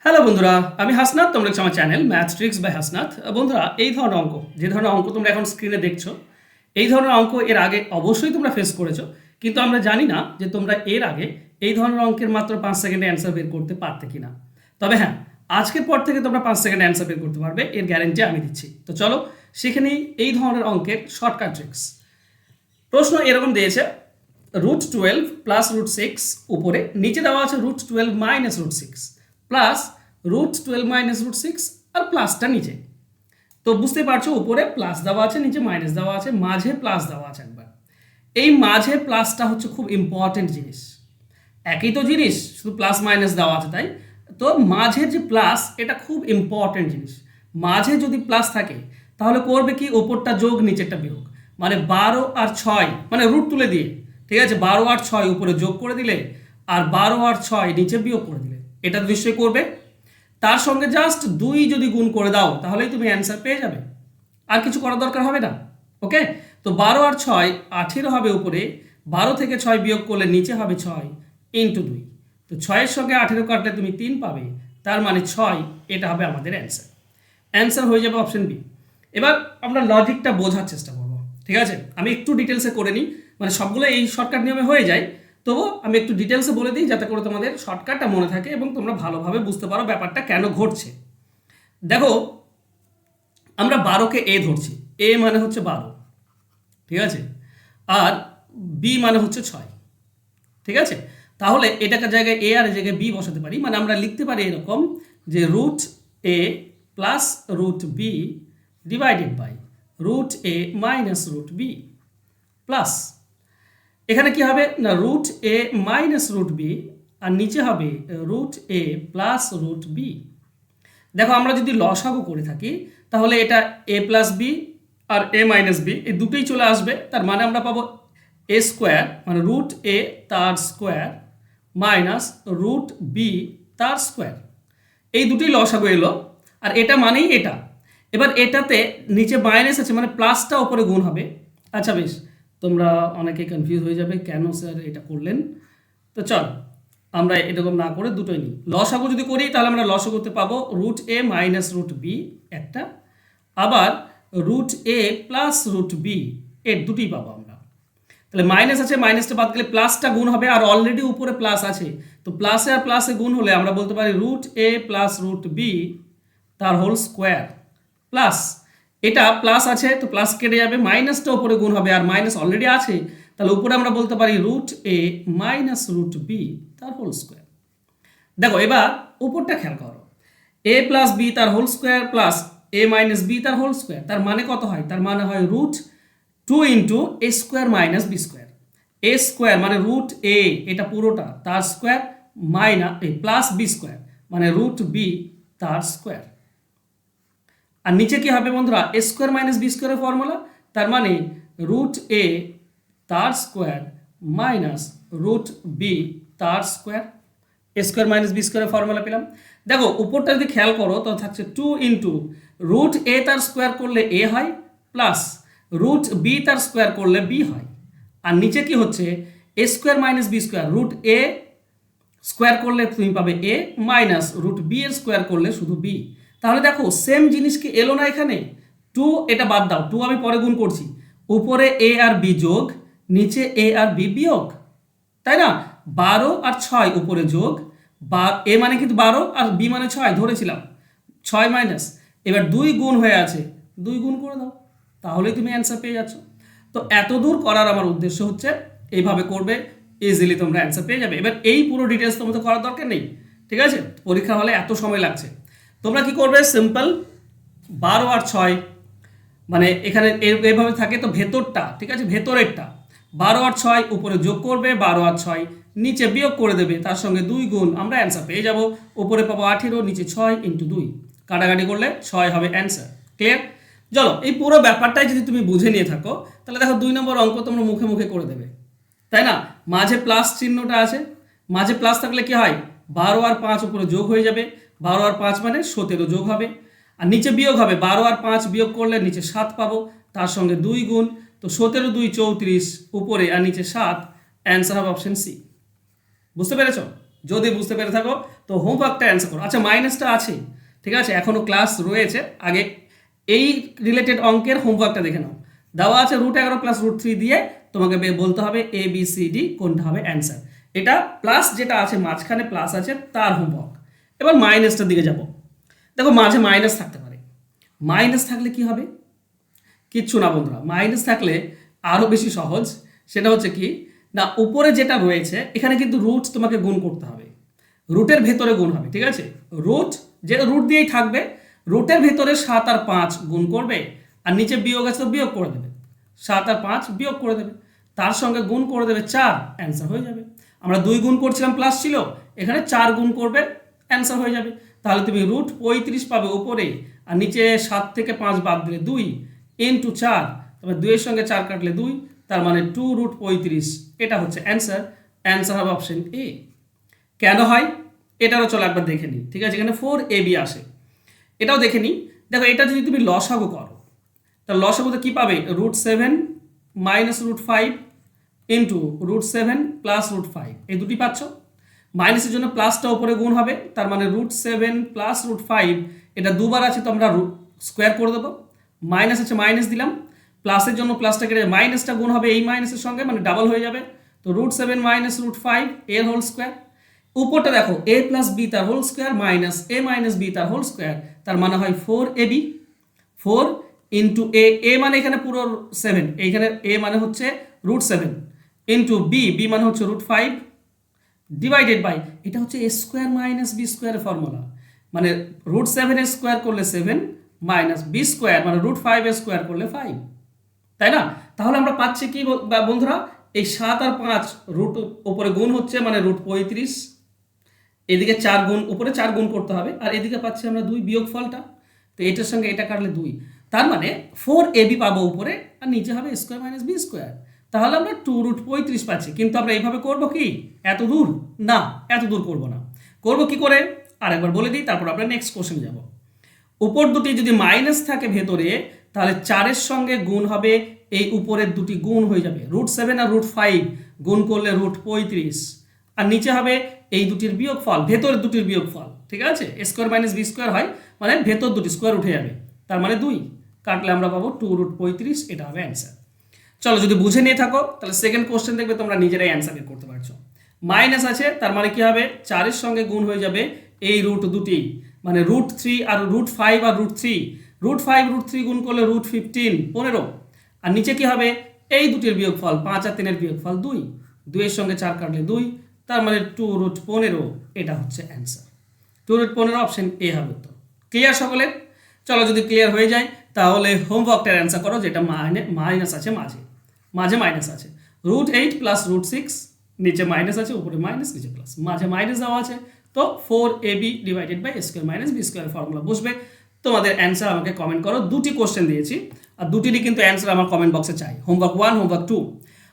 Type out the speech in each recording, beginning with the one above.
Hello বন্ধুরা, আমি হাসনাত। তোমরা দেখছো আমার channel math tricks by Hasnat. বন্ধুরা, এই ধরনের অঙ্ক, যে ধরনের অঙ্ক তোমরা এখন স্ক্রিনে দেখছো, এই ধরনের অঙ্ক এর আগে অবশ্যই তোমরা ফেস করেছো, কিন্তু আমরা জানি না যে তোমরা এর আগে এই ধরনের অঙ্কের মাত্র 5 সেকেন্ডে অ্যান্সার বের করতে পারতে কিনা। তবে হ্যাঁ, আজকের পর থেকে তোমরা 5 সেকেন্ডে অ্যান্সার বের করতে পারবে, এর গ্যারেন্টি আমি দিচ্ছি। তো চলো সেখানেই এই ধরনের অঙ্কের শর্টকাট ট্রিক্স। প্রশ্ন এরকম দিয়েছে, √12 প্লাস √6 উপরে, নিচে দেওয়া আছে √12 মাইনাস √6 প্লাস √12 মাইনাস √6 আর প্লাসটা নিচে। তো বুঝতে পারছো, উপরে প্লাস দেওয়া আছে, নিচে মাইনাস দেওয়া আছে, মাঝে প্লাস দেওয়া আছে একবার। এই মাঝে প্লাসটা হচ্ছে খুব ইম্পর্টেন্ট জিনিস। একই তো জিনিস, শুধু প্লাস মাইনাস দেওয়া আছে তাই। তো মাঝের যে প্লাস, এটা খুব ইম্পর্টেন্ট জিনিস। মাঝে যদি প্লাস থাকে তাহলে করবে কি, ওপরটা যোগ নিচেরটা বিয়োগ। মানে 12 আর 6, মানে রুট তুলে দিয়ে, ঠিক আছে, 12 আর 6 উপরে যোগ করে দিলে আর 12 আর 6 নিচে বিয়োগ করে দিলে, এটা তো নিশ্চয়ই করবে। তার সঙ্গে জাস্ট 2 যদি গুণ করে দাও তাহলেই তুমি অ্যান্সার পেয়ে যাবে, আর কিছু করার দরকার হবে না। ওকে, তো 12 আর 6 18 হবে উপরে, 12 থেকে 6 বিয়োগ করলে নিচে হবে 6 ইন্টু 2। তো 6-এর সঙ্গে 18 কাটলে তুমি 3 পাবে, তার মানে 6, এটা হবে আমাদের অ্যান্সার। অ্যান্সার হয়ে যাবে অপশন বি। এবার আমরা লজিকটা বোঝার চেষ্টা করব, ঠিক আছে। আমি একটু ডিটেলসে করে নিই, মানে সবগুলো এই শর্টকাট নিয়মে হয়ে যায়, তবুও আমি একটু ডিটেলসে বলে দিই যাতে করে তোমাদের শর্টকাটটা মনে থাকে এবং তোমরা ভালোভাবে বুঝতে পারো ব্যাপারটা কেন ঘটছে। দেখো, আমরা 12কে এ ধরছি, এ মানে হচ্ছে 12, ঠিক আছে, আর বি মানে হচ্ছে 6, ঠিক আছে। তাহলে এটাকে জায়গায় এ আর জায়গায় বি বসাতে পারি, মানে আমরা লিখতে পারি এরকম যে √a plus √b divided by √a minus √b plus, এখানে কি হবে না, √a মাইনাস √b আর নিচে হবে √a প্লাস √b। দেখো, আমরা যদি লসাগু করে থাকি তাহলে এটা a প্লাস বি আর a মাইনাস বি, এই দুটোই চলে আসবে। তার মানে আমরা পাবো a স্কোয়ার, মানে √a তার স্কোয়ার মাইনাস √b তার স্কোয়ার, এই দুটোই লসাগু এলো। আর এটা মানেই এটা। এবার এটাতে নিচে মাইনাস আছে, মানে প্লাসটা ওপরে গুণ হবে। আচ্ছা বেশ, তোমরা অনেকে কনফিউজ হয়ে যাবে কেন স্যার এটা করলেন। তো চল আমরা এরকম না করে দুটোই নিই। লসাগু যদি করি তাহলে আমরা লসাগুতে পাবো √a মাইনাস √b একটা, আবার √a প্লাস √b, এর দুটোই পাবো আমরা। তাহলে মাইনাস আছে, মাইনাসটা বাদ গেলে প্লাসটা গুণ হবে, আর অলরেডি উপরে প্লাস আছে, তো প্লাসে আর প্লাসে গুণ হলে আমরা বলতে পারি √a প্লাস √b তার হোল স্কোয়ার প্লাস, এটা প্লাস আছে তো প্লাস কেটে যাবে, মাইনাসটা উপরে গুণ হবে, আর মাইনাস অলরেডি আছে, তাহলে উপরে আমরা বলতে পারি √a মাইনাস √b তার হোল স্কোয়ার। দেখো এবার উপরটা খেয়াল করো, a প্লাস বি তার whole square plus a minus B তার হোল স্কোয়ার, তার মানে কত হয়, তার মানে হয় √2 into a square minus B square. a square মানে √a, এটা পুরোটা তার square minus plus B square, মানে √b তার স্কোয়ার। আর নিচে কি হবে বন্ধুরা, a স্কোয়ার মাইনাস বি স্কোয়ারের ফর্মুলা, তার মানে √a তার স্কোয়ার মাইনাস √b তার square, a square minus B স্কোয়ারের ফর্মুলা পেলাম। দেখো উপরটা যদি খেয়াল করো তো থাকছে 2 ইন্টু √a তার স্কোয়ার করলে a হয় প্লাস √b তার স্কোয়ার করলে b হয়, আর নিচে কি হচ্ছে a square minus B square, √a square করলে তুমি পাবে a মাইনাস √b এর স্কোয়ার করলে শুধু b। তাহলে দেখো সেম জিনিস কি এলো না এখানে, 2 এটা বাদ দাও, 2 আমি পরে গুণ করছি, উপরে a আর b যোগ, নিচে a আর b বিয়োগ, তাই না। 12 আর 6 উপরে যোগ, a মানে কিন্তু 12 আর b মানে 6 ধরেছিলাম, 6 মাইনাস, এবার 2 গুণ হয়ে আছে, 2 গুণ করে দাও, তাহলেই তুমি অ্যান্সার পেয়ে যাচ্ছ। তো এত দূর করার আমার উদ্দেশ্য হচ্ছে এইভাবে করবে, ইজিলি তোমরা অ্যান্সার পেয়ে যাবে। এবার এই পুরো ডিটেলস তোমাদের করার দরকার নেই, ঠিক আছে, পরীক্ষা হলে এত সময় লাগছে। তোমরা কি করবে, সিম্পল 12 আর 6, মানে এখানে এইভাবে থাকে তো ভেতরটা, ঠিক আছে, ভেতরেরটা 12 আর 6 উপরে যোগ করবে, 12 আর 6 নিচে বিয়োগ করে দেবে, তার সঙ্গে 2 গুণ, আমরা অ্যান্সার পেয়ে যাব। উপরে পাবো 18, নিচে 6 ইন্টু 2, কাটাকাটি করলে 6 হবে অ্যান্সার। ক্লিয়ার? চলো এই পুরো ব্যাপারটাই যদি তুমি বুঝে নিয়ে থাকো তাহলে দেখো 2 নম্বর অঙ্ক তোমরা মুখে মুখে করে দেবে, তাই না। মাঝে প্লাস চিহ্নটা আছে, মাঝে প্লাস থাকলে কি হয়, 12 আর 5 উপরে যোগ হয়ে যাবে, 12 আর 5 মানে 17 যোগ হবে, আর নিচে বিয়োগ হবে, 12 আর 5 বিয়োগ করলে নিচে 7 পাবো, তার সঙ্গে 2 গুণ, তো 17 2 34 উপরে আর নিচে 7, অ্যান্সার হবে অপশন সি। বুঝতে পেরেছ? যদি বুঝতে পেরে থাকো তো হোমওয়ার্কটা অ্যান্সার করো। আচ্ছা মাইনাসটা আছে, ঠিক আছে, এখনও ক্লাস রয়েছে, আগে এই রিলেটেড অঙ্কের হোমওয়ার্কটা দেখে নাও। দেওয়া আছে √11 + √3 দিয়ে তোমাকে বলতে হবে ABCD কোনটা হবে অ্যান্সার। এটা প্লাস যেটা আছে মাঝখানে প্লাস আছে তার হোমওয়ার্ক। এবার মাইনাসটার দিকে যাব। দেখো মাঝে মাইনাস থাকতে পারে, মাইনাস থাকলে কি হবে? কিচ্ছু না বন্ধুরা, মাইনাস থাকলে আরও বেশি সহজ। সেটা হচ্ছে কি না, উপরে যেটা রয়েছে এখানে কিন্তু রুট তোমাকে গুণ করতে হবে, রুটের ভেতরে গুণ হবে, ঠিক আছে। রুট যে রুট দিয়েই থাকবে, রুটের ভেতরে 7 আর 5 গুণ করবে, আর নিচে বিয়োগ আছে তো বিয়োগ করে দেবে, 7 আর 5 বিয়োগ করে দেবে, তার সঙ্গে গুণ করে দেবে 4, অ্যান্সার হয়ে যাবে। আমরা 2 গুণ করছিলাম প্লাস ছিল, এখানে 4 গুণ করবে, অ্যান্সার হয়ে যাবে। তাহলে তুমি √35 পাবে উপরে, আর নিচে 7 থেকে 5 বাদ দিলে 2 × 4, তবে 2 এর সঙ্গে 4 কাটলে 2, তার মানে 2√35, এটা হচ্ছে অ্যান্সার। অ্যান্সার হবে অপশন এ। কেন হয় এটারও চলো একবার দেখে নিই, ঠিক আছে। এখানে 4AB আসে, এটাও দেখে নিই। দেখো এটা যদি তুমি লসাগু করো, তাহলে লসাগুতে কী পাবে? √7 - √5 ইন্টু √7 + √5, এই দুটি পাচ্ছ। মাইনাসের জন্য প্লাসটা উপরে গুণ হবে, তার মানে √7 + √5, এটা দুবার আছে তো আমরা স্কোয়ার করে দেবো। মাইনাস আছে মাইনাস দিলাম, প্লাসের জন্য প্লাসটা কেটে মাইনাসটা গুণ হবে এই মাইনাসের সঙ্গে, মানে ডাবল হয়ে যাবে। তো √7 - √5 এর হোল স্কোয়ার। উপরটা দেখো a + b তার whole square minus a - b তার হোল স্কোয়ার, তার মানে হয় 4AB। 4 ইন্টু a মানে এখানে পুরো 7, এইখানে a মানে হচ্ছে √7 ইন্টু b মানে হচ্ছে √5 ডিভাইডেড বাই, এটা হচ্ছে a² - b² এর ফর্মুলা, মানে √7 এর স্কোয়ার করলে 7 মাইনাস b² মানে √5 এর স্কোয়ার করলে 5, তাই না? তাহলে আমরা পাচ্ছি কি বন্ধুরা, এই 7 আর 5 রুট উপরে গুণ হচ্ছে মানে √35, এদিকে 4 গুণ, উপরে 4 গুণ করতে হবে, আর এদিকে পাচ্ছি আমরা 2 বিয়োগ ফলটা, তো এটার সঙ্গে এটা কাটলে 2, তার মানে 4AB পাবো উপরে, আর নিচে হবে a² - b²। তাহলে আমরা 2√35 পাচ্ছি। কিন্তু আমরা এইভাবে করব কি এত দূর? না, এত দূর করব না। করব কি করে আরেকবার বলে দিই, তারপর আমরা নেক্সট কোশ্চেন যাব। উপর দুটি যদি মাইনাস থাকে ভেতরে, তাহলে 4-এর সঙ্গে গুণ হবে, এই উপরের দুটি গুণ হয়ে যাবে, √7 আর √5 গুণ করলে √35, আর নিচে হবে এই দুটির বিয়োগফল, ভেতরের দুটির বিয়োগফল, ঠিক আছে। a² - b² হয়, মানে ভেতর দুটি স্কোয়ার উঠে যাবে, তার মানে 2 কাটলে আমরা পাবো 2√35, এটা হবে অ্যান্সার। চলো যদি বুঝে নিয়ে থাকো তাহলে সেকেন্ড কোশ্চেন দেখবে তোমরা নিজেরাই অ্যান্সার বের করতে পারছো। মাইনাস আছে, তার মানে কি হবে 4-এর সঙ্গে গুণ হয়ে যাবে এই রুট দুটি, মানে √3 আর √5 আর √3, √5 √3 গুণ করলে √15 15, আর নিচে কি হবে এই দুটির বিয়োগফল 5 আর 3 এর বিয়োগফল 2, 2 এর সঙ্গে 4 কাটলে 2, তার মানে 2√15, এটা হচ্ছে অ্যান্সার। 2√15 অপশন এ হবে। তো ক্লিয়ার সকলের? চলো যদি ক্লিয়ার হয়ে যায় তাহলে হোমওয়ার্কটার অ্যান্সার করো, যেটা মাইনাস আছে মাঝে মাইনাস আছে, √8 + √6, নিচে মাইনাস আছে উপরে মাইনাস নিচে প্লাস, মাঝে মাইনাস দেওয়া আছে, তো 4AB divided by a² - b² formula বসবে। তোমাদের অ্যান্সার আমাকে কমেন্ট করো। দুটি কোশ্চেন দিয়েছি, আর দুটিরই কিন্তু অ্যান্সার আমার কমেন্ট বক্সে চাই, হোমওয়ার্ক 1 হোমওয়ার্ক 2।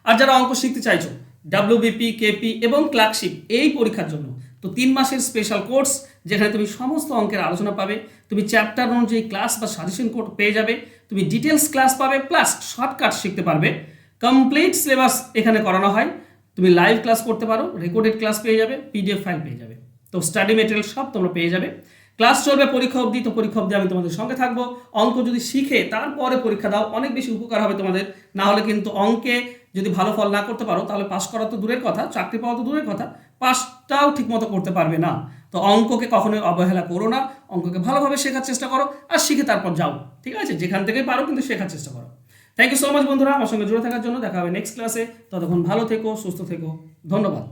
আর যারা অঙ্ক শিখতে চাইছো WBP, KP এবং ক্লার্কশিপ এই পরীক্ষার জন্য, তো 3 মাসের স্পেশাল কোর্স, যেখানে তুমি সমস্ত অঙ্কের আলোচনা পাবে, তুমি চ্যাপ্টার অনুযায়ী ক্লাস বা সাজেশন কোড পেয়ে যাবে, তুমি ডিটেলস ক্লাস পাবে, প্লাস শর্টকাট শিখতে পারবে। কমপ্লিট সিলেবাস এখানে করানো হয়, তুমি লাইভ ক্লাস করতে পারো, রেকর্ডেড ক্লাস পেয়ে যাবে, PDF ফাইল পেয়ে যাবে, তো স্টাডি মেটেরিয়াল সব তোমরা পেয়ে যাবে। ক্লাস চলবে পরীক্ষা অবধি, তো পরীক্ষা অবধি আমি তোমাদের সঙ্গে থাকবো। অঙ্ক যদি শিখে তারপরে পরীক্ষা দাও, অনেক বেশি উপকার হবে তোমাদের। না হলে কিন্তু অঙ্কে যদি ভালো ফল না করতে পারো, তাহলে পাস করা তো দূরের কথা, চাকরি পাওয়া তো দূরের কথা, পাসটাও ঠিকমতো করতে পারবে না। তো অঙ্ককে কখনোই অবহেলা করো না, অঙ্ককে ভালোভাবে শেখার চেষ্টা করো, আর শিখে তারপর যাও, ঠিক আছে। যেখান থেকে পারো কিন্তু শেখার চেষ্টা করো। থ্যাংক ইউ সো মাচ বন্ধুরা আমার সঙ্গে জুড়ে থাকার জন্য। দেখা হবে নেক্সট ক্লাসে, ততক্ষণ ভালো থেকো, সুস্থ থেকো, ধন্যবাদ।